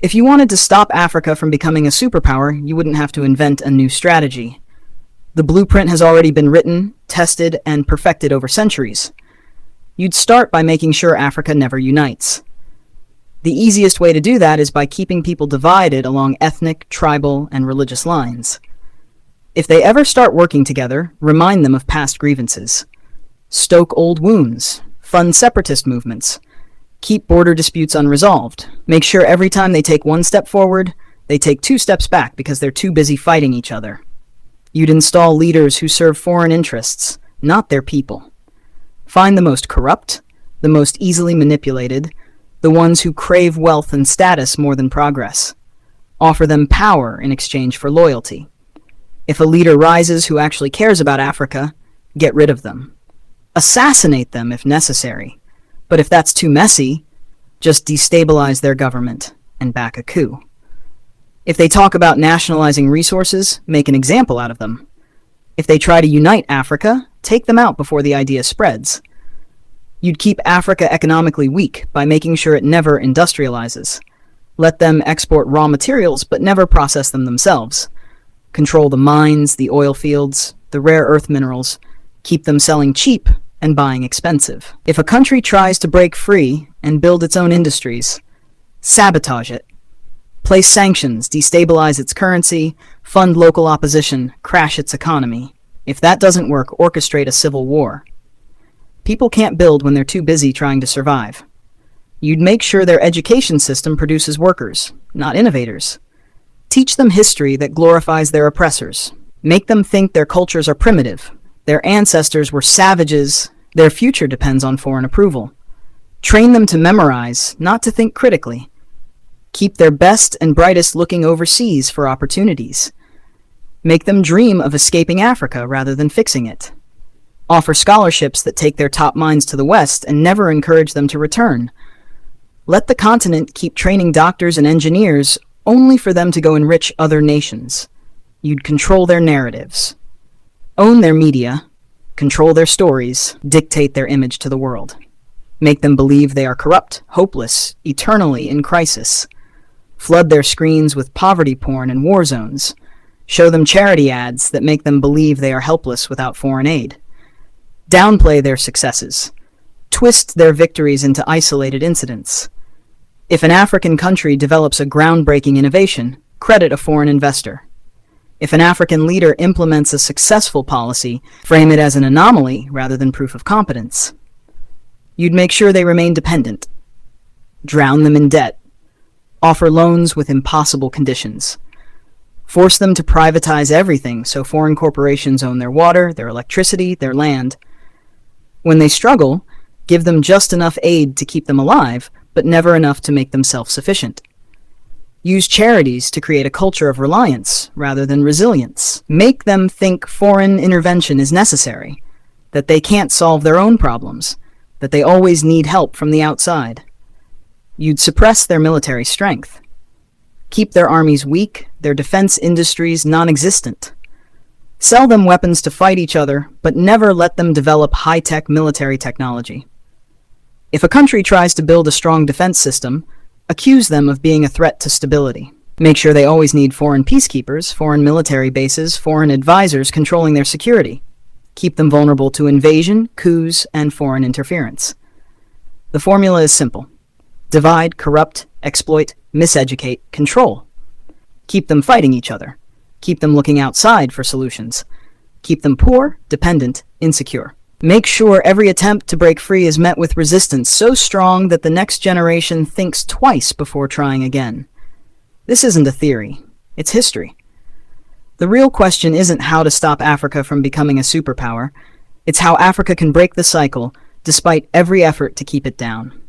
If you wanted to stop Africa from becoming a superpower, you wouldn't have to invent a new strategy. The blueprint has already been written, tested, and perfected over centuries. You'd start by making sure Africa never unites. The easiest way to do that is by keeping people divided along ethnic, tribal, and religious lines. If they ever start working together, remind them of past grievances. Stoke old wounds. Fund separatist movements. Keep border disputes unresolved. Make sure every time they take one step forward, they take 2 steps back because they're too busy fighting each other. You'd install leaders who serve foreign interests, not their people. Find the most corrupt, the most easily manipulated, the ones who crave wealth and status more than progress. Offer them power in exchange for loyalty. If a leader rises who actually cares about Africa, get rid of them. Assassinate them if necessary. But if that's too messy, just destabilize their government and back a coup. If they talk about nationalizing resources, make an example out of them. If they try to unite Africa, take them out before the idea spreads. You'd keep Africa economically weak by making sure it never industrializes. Let them export raw materials but never process them themselves. Control the mines, the oil fields, the rare earth minerals. Keep them selling cheap and buying expensive. If a country tries to break free and build its own industries, sabotage it. Place sanctions, destabilize its currency, fund local opposition, crash its economy. If that doesn't work, orchestrate a civil war. People can't build when they're too busy trying to survive. You'd make sure their education system produces workers, not innovators. Teach them history that glorifies their oppressors. Make them think their cultures are primitive. Their ancestors were savages. Their future depends on foreign approval. Train them to memorize, not to think critically. Keep their best and brightest looking overseas for opportunities. Make them dream of escaping Africa rather than fixing it. Offer scholarships that take their top minds to the West and never encourage them to return. Let the continent keep training doctors and engineers only for them to go enrich other nations. You'd control their narratives. Own their media, control their stories, dictate their image to the world. Make them believe they are corrupt, hopeless, eternally in crisis. Flood their screens with poverty porn and war zones. Show them charity ads that make them believe they are helpless without foreign aid. Downplay their successes. Twist their victories into isolated incidents. If an African country develops a groundbreaking innovation, credit a foreign investor. If an African leader implements a successful policy, frame it as an anomaly rather than proof of competence. You'd make sure they remain dependent. Drown them in debt. Offer loans with impossible conditions. Force them to privatize everything so foreign corporations own their water, their electricity, their land. When they struggle, give them just enough aid to keep them alive, but never enough to make them self-sufficient. Use charities to create a culture of reliance rather than resilience. Make them think foreign intervention is necessary, that they can't solve their own problems, that they always need help from the outside. You'd suppress their military strength. Keep their armies weak, their defense industries non-existent. Sell them weapons to fight each other, but never let them develop high-tech military technology. If a country tries to build a strong defense system, accuse them of being a threat to stability. Make sure they always need foreign peacekeepers, foreign military bases, foreign advisors controlling their security. Keep them vulnerable to invasion, coups, and foreign interference. The formula is simple. Divide, corrupt, exploit, miseducate, control. Keep them fighting each other. Keep them looking outside for solutions. Keep them poor, dependent, insecure. Make sure every attempt to break free is met with resistance so strong that the next generation thinks twice before trying again. This isn't a theory, it's history. The real question isn't how to stop Africa from becoming a superpower, it's how Africa can break the cycle despite every effort to keep it down.